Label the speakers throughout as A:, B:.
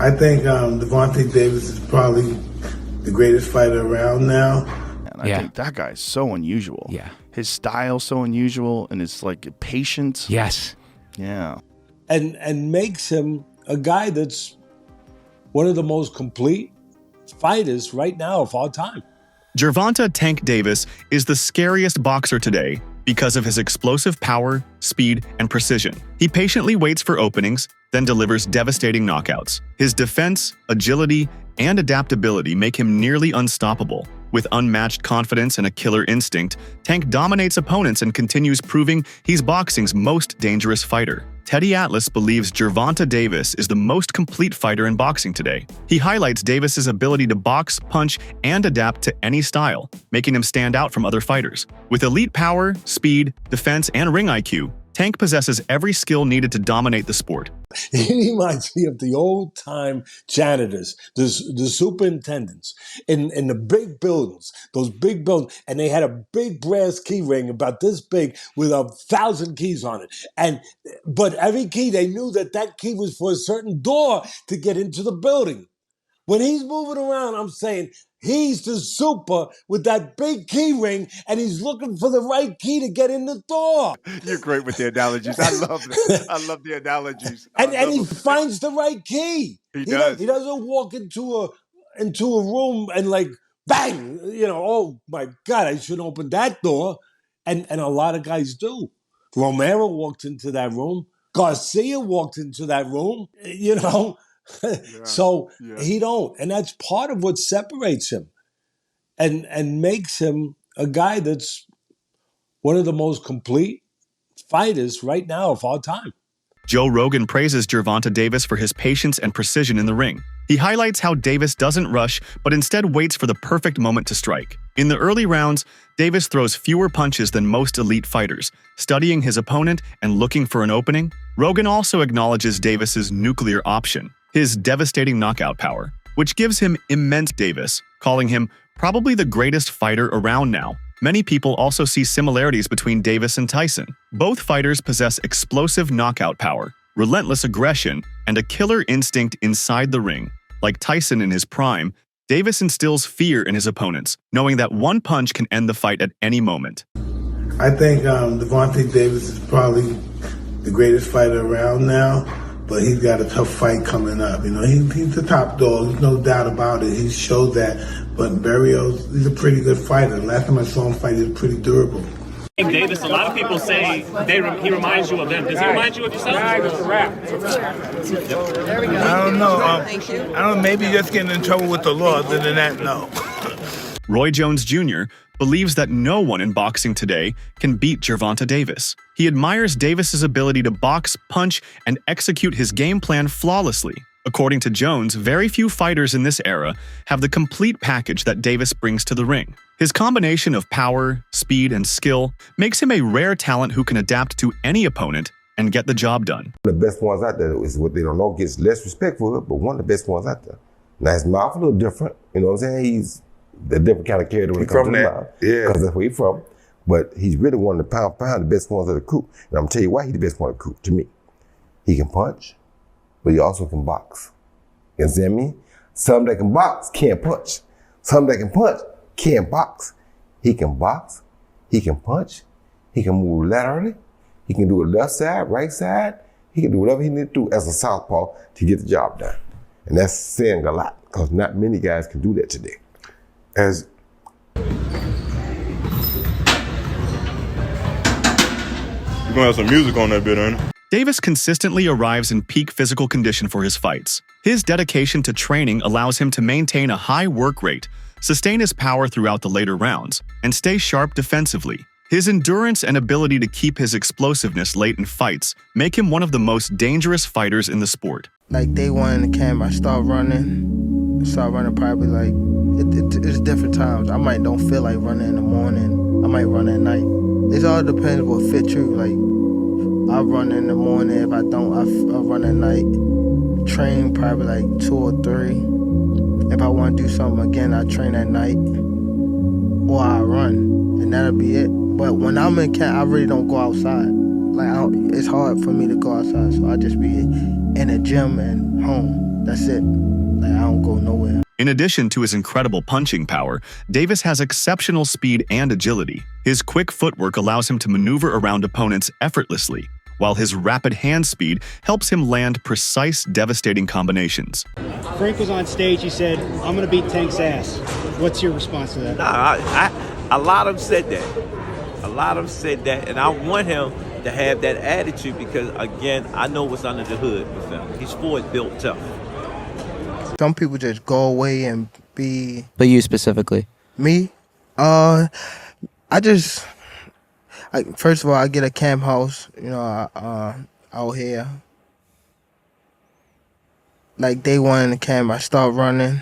A: I think Gervonta Davis is probably the greatest fighter around now.
B: And I think that guy's so unusual.
C: Yeah.
B: His style's so unusual, and it's like patience.
C: Yes.
B: Yeah.
D: And makes him a guy that's one of the most complete fighters right now of all time.
E: Gervonta "Tank" Davis is the scariest boxer today because of his explosive power, speed, and precision. He patiently waits for openings, then delivers devastating knockouts. His defense, agility, and adaptability make him nearly unstoppable. With unmatched confidence and a killer instinct, Tank dominates opponents and continues proving he's boxing's most dangerous fighter. Teddy Atlas believes Gervonta Davis is the most complete fighter in boxing today. He highlights Davis's ability to box, punch, and adapt to any style, making him stand out from other fighters. With elite power, speed, defense, and ring IQ, Tank possesses every skill needed to dominate the sport.
D: He reminds me of the old-time janitors, the superintendents in the big buildings, those big buildings, and they had a big brass key ring about this big with 1,000 keys on it. But every key, they knew that key was for a certain door to get into the building. When he's moving around, I'm saying he's the super with that big key ring, and he's looking for the right key to get in the door.
B: You're great with the analogies. I love that. I love the analogies.
D: And he finds the right key.
B: He does.
D: He doesn't walk into a room and like, bang, oh my God, I shouldn't open that door. And a lot of guys do. Romero walked into that room. Garcia walked into that room, So he don't. And that's part of what separates him and makes him a guy that's one of the most complete fighters right now of all time.
E: Joe Rogan praises Gervonta Davis for his patience and precision in the ring. He highlights how Davis doesn't rush, but instead waits for the perfect moment to strike. In the early rounds, Davis throws fewer punches than most elite fighters, studying his opponent and looking for an opening. Rogan also acknowledges Davis's nuclear option, his devastating knockout power, which gives him immense Davis, calling him probably the greatest fighter around now. Many people also see similarities between Davis and Tyson. Both fighters possess explosive knockout power, relentless aggression, and a killer instinct inside the ring. Like Tyson in his prime, Davis instills fear in his opponents, knowing that one punch can end the fight at any moment.
A: I think Gervonta Davis is probably the greatest fighter around now, but he's got a tough fight coming up. He's the top dog. There's no doubt about it. He showed that. But Berrios, he's a pretty good fighter. Last time I saw him fight, he was pretty durable.
F: Davis, a lot of people say he reminds you of them. Does he remind you of yourself?
G: I don't know. I don't know. Maybe just getting in trouble with the law. Other than that, no.
E: Roy Jones Jr. believes that no one in boxing today can beat Gervonta Davis. He admires Davis's ability to box, punch, and execute his game plan flawlessly. According to Jones, very few fighters in this era have the complete package that Davis brings to the ring. His combination of power, speed, and skill makes him a rare talent who can adapt to any opponent and get the job done.
H: The best ones out there is what they don't know gets less respect for it, but one of the best ones out there. Now his mouth a little different, you know what I'm saying? He's a different kind of character when it comes to the mouth. Yeah. Because that's where he's from. But he's really one of the pound the best ones of the coup. And I'm gonna tell you why he's the best one of the coup to me. He can punch, but he also can box. You understand me? Some that can box can't punch. Some that can punch can't box. He can box, he can punch, he can move laterally, he can do it left side, right side, he can do whatever he needs to do as a southpaw to get the job done. And that's saying a lot, because not many guys can do that today.
I: As you're gonna have some music on that bit, ain't it?
E: Davis consistently arrives in peak physical condition for his fights. His dedication to training allows him to maintain a high work rate, sustain his power throughout the later rounds, and stay sharp defensively. His endurance and ability to keep his explosiveness late in fights make him one of the most dangerous fighters in the sport.
J: Like day one in the camp, I start running probably like, it's different times. I might don't feel like running in the morning, I might run at night. It all depends what fit you. Like, I run in the morning, if I don't, I run at night. Train probably like 2 or 3. If I want to do something again, I train at night. Or I run, and that'll be it. But when I'm in camp, I really don't go outside. Like, it's hard for me to go outside, so I just be in the gym and home. That's it. Like, I don't go nowhere.
E: In addition to his incredible punching power, Davis has exceptional speed and agility. His quick footwork allows him to maneuver around opponents effortlessly, while his rapid hand speed helps him land precise, devastating combinations.
C: Frank was on stage, he said, "I'm going to beat Tank's ass." What's your response to that?
K: A lot of them said that. A lot of them said that, and I want him to have that attitude because, again, I know what's under the hood with him. He's Floyd built tough.
J: Some people just go away and be...
L: But you specifically?
J: Me? First of all, I get a camp house, out here. Like, day one in the camp, I start running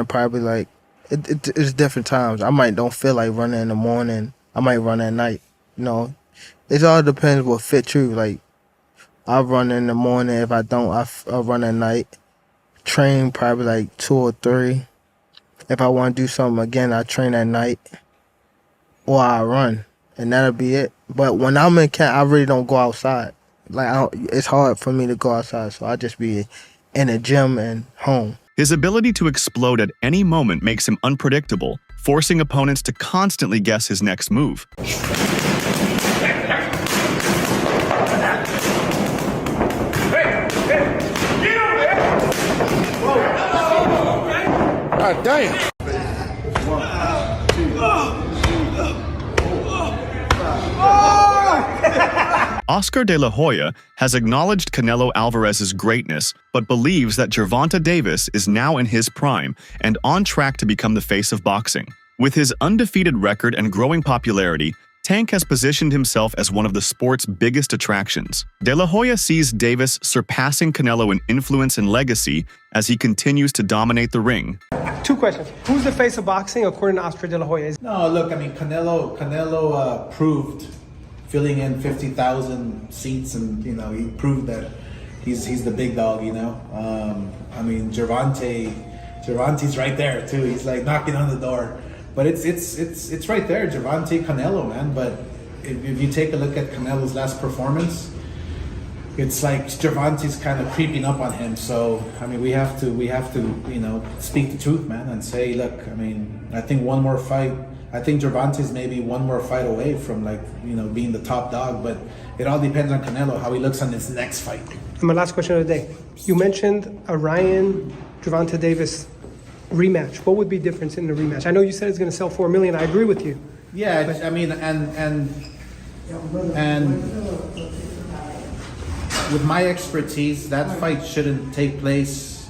J: probably like, it's different times. I might don't feel like running in the morning. I might run at night, It all depends what fits you. Like, I run in the morning. If I don't, I run at night. Train probably like 2 or 3. If I want to do something again, I train at night. Or I run. And that'll be it. But when I'm in camp, I really don't go outside. Like, it's hard for me to go outside, so I just be in the gym and home.
E: His ability to explode at any moment makes him unpredictable, forcing opponents to constantly guess his next move.
G: God damn.
E: Oscar de la Hoya has acknowledged Canelo Alvarez's greatness, but believes that Gervonta Davis is now in his prime and on track to become the face of boxing. With his undefeated record and growing popularity, Tank has positioned himself as one of the sport's biggest attractions. De La Hoya sees Davis surpassing Canelo in influence and legacy as he continues to dominate the ring.
M: 2 questions. Who's the face of boxing according to Oscar de la Hoya?
N: No, look, I mean, Canelo proved filling in 50,000 seats, and he proved that he's the big dog. I mean, Gervonta's right there too. He's like knocking on the door. But it's right there, Gervonta, Canelo, man. But if you take a look at Canelo's last performance, it's like Gervonta's kind of creeping up on him. So I mean, we have to speak the truth, man, and say, look, I mean, I think one more fight. I think Gervonta's maybe one more fight away from being the top dog. But it all depends on Canelo, how he looks on this next fight.
M: And my last question of the day: you mentioned a Gervonta Davis rematch. What would be different in the rematch? I know you said it's going to sell 4 million. I agree with you.
N: Yeah, I mean, and with my expertise, that fight shouldn't take place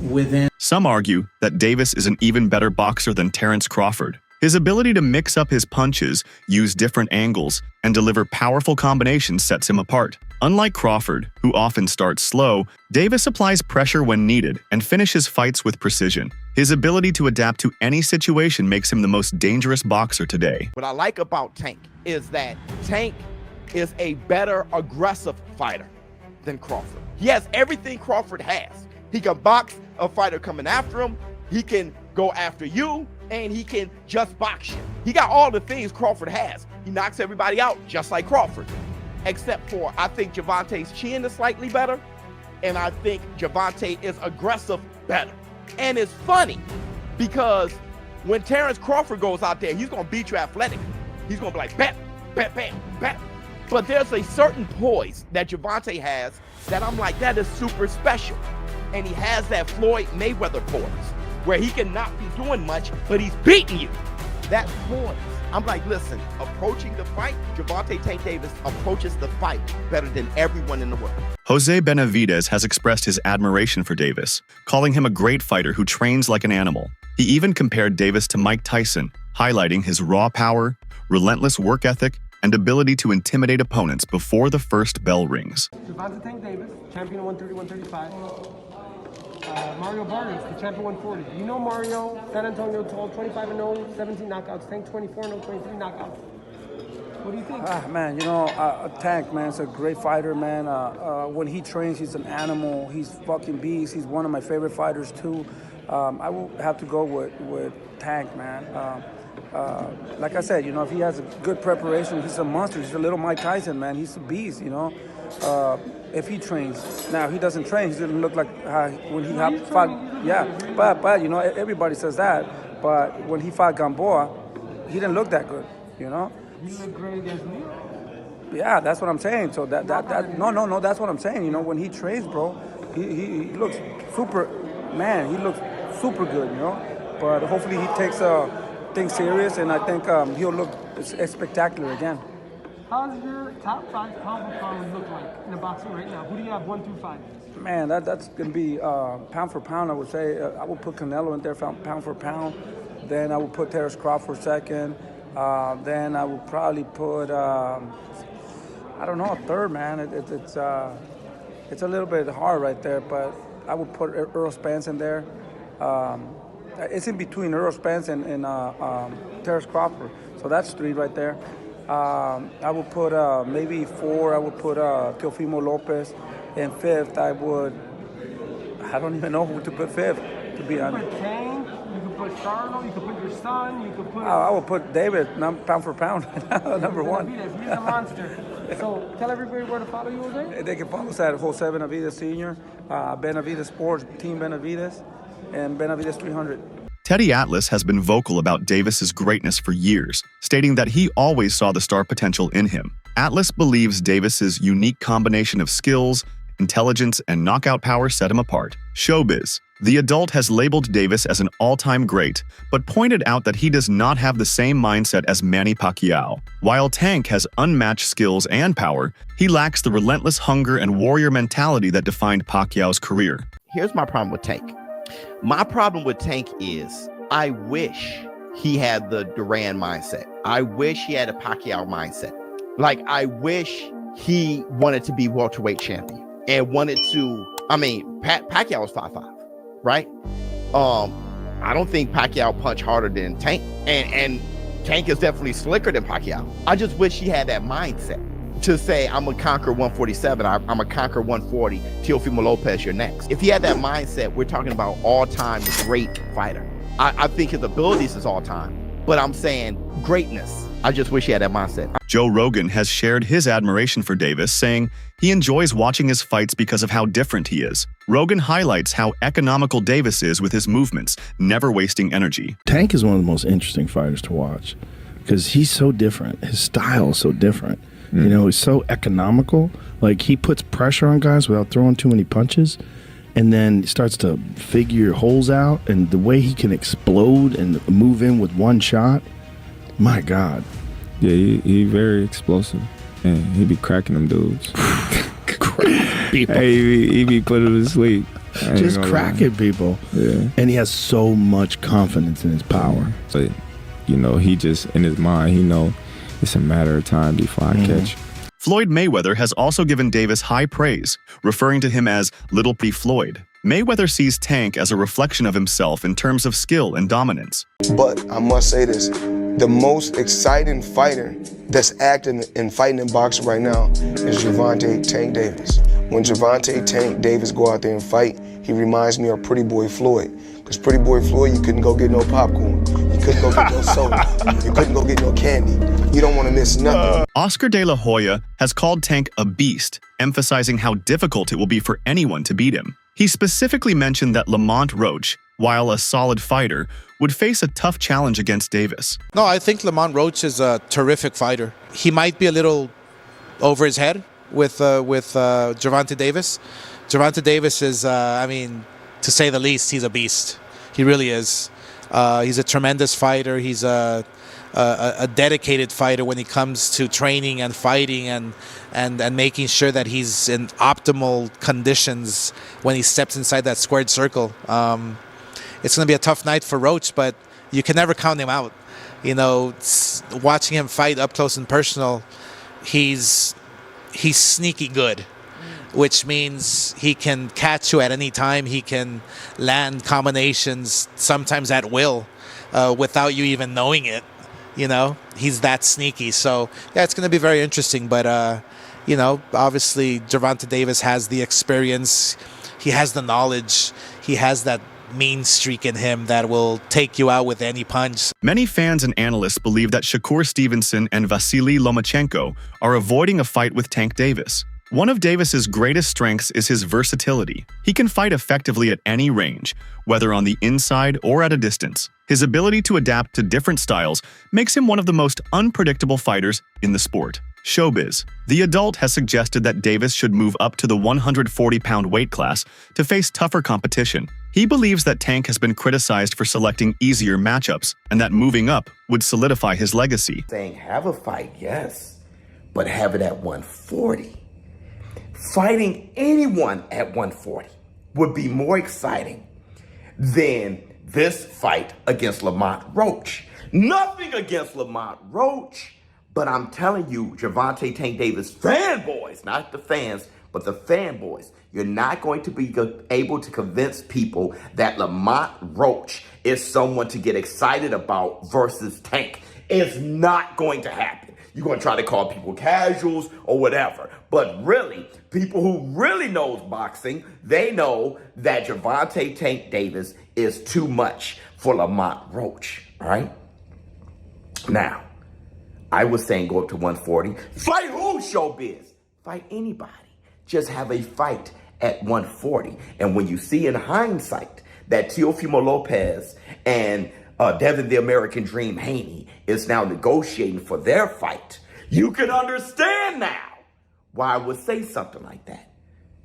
N: within.
E: Some argue that Davis is an even better boxer than Terence Crawford. His ability to mix up his punches, use different angles, and deliver powerful combinations sets him apart. Unlike Crawford, who often starts slow, Davis applies pressure when needed and finishes fights with precision. His ability to adapt to any situation makes him the most dangerous boxer today.
O: What I like about Tank is that Tank is a better aggressive fighter than Crawford. He has everything Crawford has. He can box a fighter coming after him, he can go after you, and he can just box you. He got all the things Crawford has. He knocks everybody out just like Crawford. Except for, I think Gervonta's chin is slightly better, and I think Gervonta is aggressive better. And it's funny, because when Terence Crawford goes out there, he's gonna beat you athletic. He's gonna be like, bam, bam, bam, bam. But there's a certain poise that Gervonta has that I'm like, that is super special. And he has that Floyd Mayweather poise, where he can not be doing much, but he's beating you. That poise. I'm like, listen, approaching the fight, Gervonta Tank Davis approaches the fight better than everyone in the world.
E: Jose Benavidez has expressed his admiration for Davis, calling him a great fighter who trains like an animal. He even compared Davis to Mike Tyson, highlighting his raw power, relentless work ethic, and ability to intimidate opponents before the first bell rings.
M: Gervonta Tank Davis, champion of 130, 135. Mario Vargas, the champion 140. You know Mario, San Antonio told 25-0, 17 knockouts. Tank 24-0, 23 knockouts. What do you think?
P: Man, Tank, man, is a great fighter, man. When he trains, he's an animal. He's fucking beast. He's one of my favorite fighters, too. I will have to go with Tank, man. Like I said, if he has a good preparation, he's a monster. He's a little Mike Tyson, man. He's a beast, if he trains. Now, if he doesn't train, he doesn't look like when he fought. Yeah, but you know, everybody says that. But when he fought Gamboa, he didn't look that good. You know.
M: You look great against Leo.
P: Yeah, that's what I'm saying. So that no, that's what I'm saying. You know, when he trains, bro, he looks super. Man, he looks super good. You know, but hopefully he takes things serious, and I think he'll look spectacular again.
M: How's your top 5 pound for pound look like in the boxing right now? Who do you have 1 through 5?
P: Man, that's gonna be pound for pound. I would say I would put Canelo in there, pound for pound. Then I would put Terrence Crawford second. Then I would probably put I don't know, a third, man. It's a little bit hard right there, but I would put Earl Spence in there. It's in between Earl Spence and Terrence Crawford, so that's 3 right there. I would put maybe 4. I would put Teofimo Lopez, and 5th I don't even know who to put 5th, to be honest.
M: You could put Kane, you could put Charlo, you could put your son, you could put...
P: I would put David, pound for pound, number 1.
M: Benavidez, he's a monster. So tell everybody where to follow you, Jose.
P: They can follow us at Jose Benavidez Sr., Benavidez Sports, Team Benavidez, and Benavidez 300.
E: Teddy Atlas has been vocal about Davis's greatness for years, stating that he always saw the star potential in him. Atlas believes Davis's unique combination of skills, intelligence, and knockout power set him apart. Showbiz. The adult has labeled Davis as an all-time great, but pointed out that he does not have the same mindset as Manny Pacquiao. While Tank has unmatched skills and power, he lacks the relentless hunger and warrior mentality that defined Pacquiao's career.
O: Here's my problem with Tank. My problem with Tank is I wish he had the Duran mindset. I wish he had a Pacquiao mindset. Like, I wish he wanted to be welterweight champion and wanted to, Pacquiao was 5'5", right? I don't think Pacquiao punched harder than Tank. And Tank is definitely slicker than Pacquiao. I just wish he had that mindset to say, I'm going to conquer 147, I'm going to conquer 140, Teofimo Lopez, you're next. If he had that mindset, we're talking about all-time great fighter. I think his abilities is all-time, but I'm saying greatness. I just wish he had that mindset.
E: Joe Rogan has shared his admiration for Davis, saying he enjoys watching his fights because of how different he is. Rogan highlights how economical Davis is with his movements, never wasting energy.
L: Tank is one of the most interesting fighters to watch because he's so different. His style is so different. You know, he's so economical. Like, he puts pressure on guys without throwing too many punches, and then starts to figure holes out, and the way he can explode and move in with one shot, my God.
Q: Yeah, he very explosive, and he be cracking them dudes. Hey, he be putting them to sleep.
L: Just cracking people.
Q: Yeah.
L: And he has so much confidence in his power.
Q: So, you know, he just, in his mind, he know it's a matter of time before I catch.
E: Floyd Mayweather has also given Davis high praise, referring to him as Little P. Floyd. Mayweather sees Tank as a reflection of himself in terms of skill and dominance.
R: But I must say this, the most exciting fighter that's acting and fighting in boxing right now is Gervonta Tank Davis. When Gervonta Tank Davis go out there and fight, he reminds me of Pretty Boy Floyd. Because Pretty Boy Floyd, you couldn't go get no popcorn. You couldn't go get no soda. You couldn't go get no candy. You don't want to miss nothing.
E: Oscar De La Hoya has called Tank a beast, emphasizing how difficult it will be for anyone to beat him. He specifically mentioned that Lamont Roach, while a solid fighter, would face a tough challenge against Davis.
S: No, I think Lamont Roach is a terrific fighter. He might be a little over his head with Gervonta Davis. Gervonta Davis is, to say the least, he's a beast. He really is. He's a tremendous fighter. He's a dedicated fighter when it comes to training and fighting and making sure that he's in optimal conditions when he steps inside that squared circle. It's going to be a tough night for Roach, but you can never count him out. You know, watching him fight up close and personal, he's sneaky good, which means he can catch you at any time. He can land combinations, sometimes at will, without you even knowing it. You know, he's that sneaky. So, yeah, it's going to be very interesting. But, obviously, Gervonta Davis has the experience. He has the knowledge. He has that mean streak in him that will take you out with any punch.
E: Many fans and analysts believe that Shakur Stevenson and Vasily Lomachenko are avoiding a fight with Tank Davis. One of Davis's greatest strengths is his versatility. He can fight effectively at any range, whether on the inside or at a distance. His ability to adapt to different styles makes him one of the most unpredictable fighters in the sport. Showbiz. The Adult has suggested that Davis should move up to the 140-pound weight class to face tougher competition. He believes that Tank has been criticized for selecting easier matchups, and that moving up would solidify his legacy.
T: Saying have a fight, yes, but have it at 140. Fighting anyone at 140 would be more exciting than this fight against Lamont Roach. Nothing against Lamont Roach, but I'm telling you, Gervonta Tank Davis fanboys, not the fans, but the fanboys, you're not going to be able to convince people that Lamont Roach is someone to get excited about versus Tank. It's not going to happen. You're going to try to call people casuals or whatever. But really, people who really knows boxing, they know that Gervonta Tank Davis is too much for Lamont Roach, all right? Now, I was saying go up to 140. Fight who, Showbiz? Fight anybody. Just have a fight at 140. And when you see in hindsight that Teofimo Lopez and Devin the American Dream Haney is now negotiating for their fight, you can understand now why I would say something like that.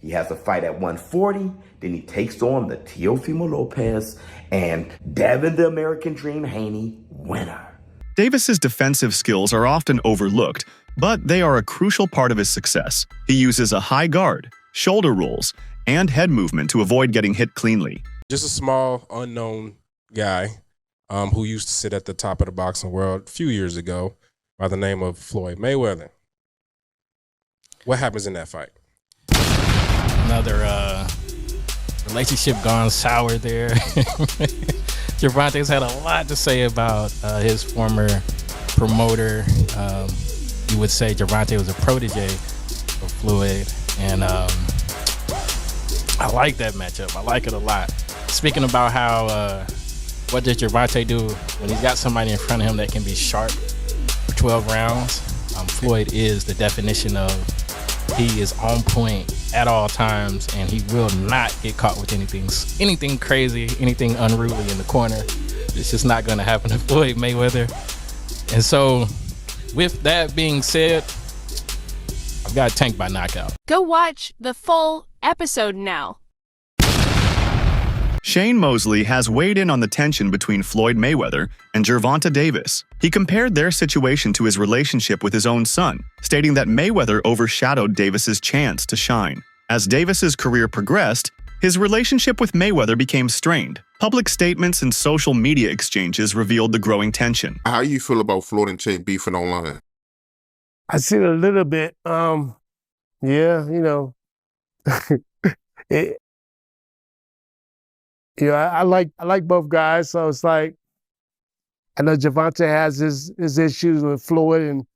T: He has a fight at 140, then he takes on the Teofimo Lopez and Devin the American Dream Haney winner.
E: Davis's defensive skills are often overlooked, but they are a crucial part of his success. He uses a high guard, shoulder rolls, and head movement to avoid getting hit cleanly.
U: Just a small, unknown guy who used to sit at the top of the boxing world a few years ago by the name of Floyd Mayweather. What happens in that fight?
V: Another relationship gone sour there. Gervonta's had a lot to say about his former promoter. You would say Gervonta was a protege of Floyd, and I like that matchup. I like it a lot. Speaking about how, what does Gervonta do when he's got somebody in front of him that can be sharp for 12 rounds? Floyd is the definition of he is on point at all times, and he will not get caught with anything crazy, anything unruly in the corner. It's just not going to happen to Floyd Mayweather. And so, with that being said, I've got Tank by knockout.
W: Go watch the full episode now.
E: Shane Mosley has weighed in on the tension between Floyd Mayweather and Gervonta Davis. He compared their situation to his relationship with his own son, stating that Mayweather overshadowed Davis's chance to shine. As Davis's career progressed, his relationship with Mayweather became strained. Public statements and social media exchanges revealed the growing tension.
I: How you feel about Floyd and Tank beefing online?
X: I see it a little bit. I like both guys, so it's like I know Gervonta has his issues with Floyd, and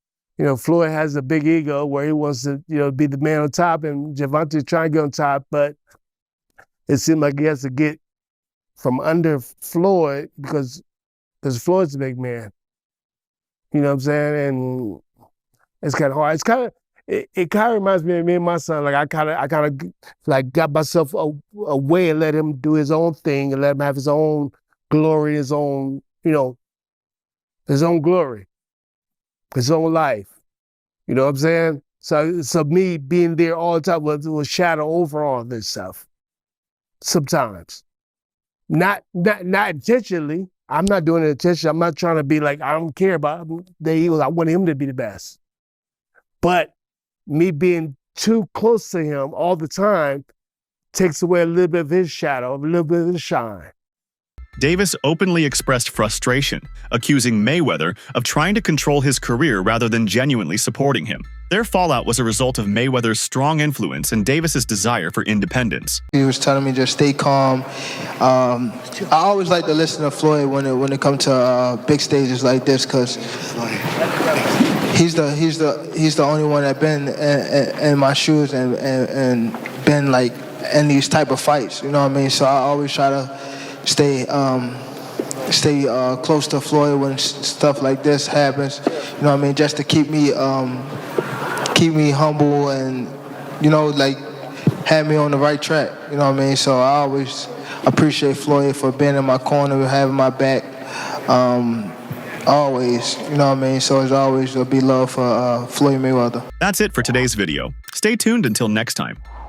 X: Floyd has a big ego where he wants to be the man on top, and Gervonta's trying to get on top, but it seems like he has to get from under Floyd because Floyd's a big man. You know what I'm saying? And it's kind of hard. It kind of reminds me of me and my son. Like I kind of like got myself away and let him do his own thing and let him have his own glory, his own glory, his own life. You know what I'm saying? So me being there all the time will shadow over all this stuff. Sometimes, not intentionally. I'm not doing it intentionally. I'm not trying to be like I don't care about the Eagles. I want him to be the best, but me being too close to him all the time takes away a little bit of his shadow, a little bit of his shine.
E: Davis openly expressed frustration, accusing Mayweather of trying to control his career rather than genuinely supporting him. Their fallout was a result of Mayweather's strong influence and Davis's desire for independence.
J: He was telling me just stay calm. I always like to listen to Floyd when it comes to big stages like this, because he's the only one that been in my shoes and been like in these type of fights. You know what I mean? So I always try to stay close to Floyd when stuff like this happens. You know what I mean? Just to keep me humble and you know, like had me on the right track. You know what I mean? So I always appreciate Floyd for being in my corner, having my back. Always, you know what I mean? So it's always there'll be love for Floyd Mayweather.
E: That's it for today's video. Stay tuned until next time.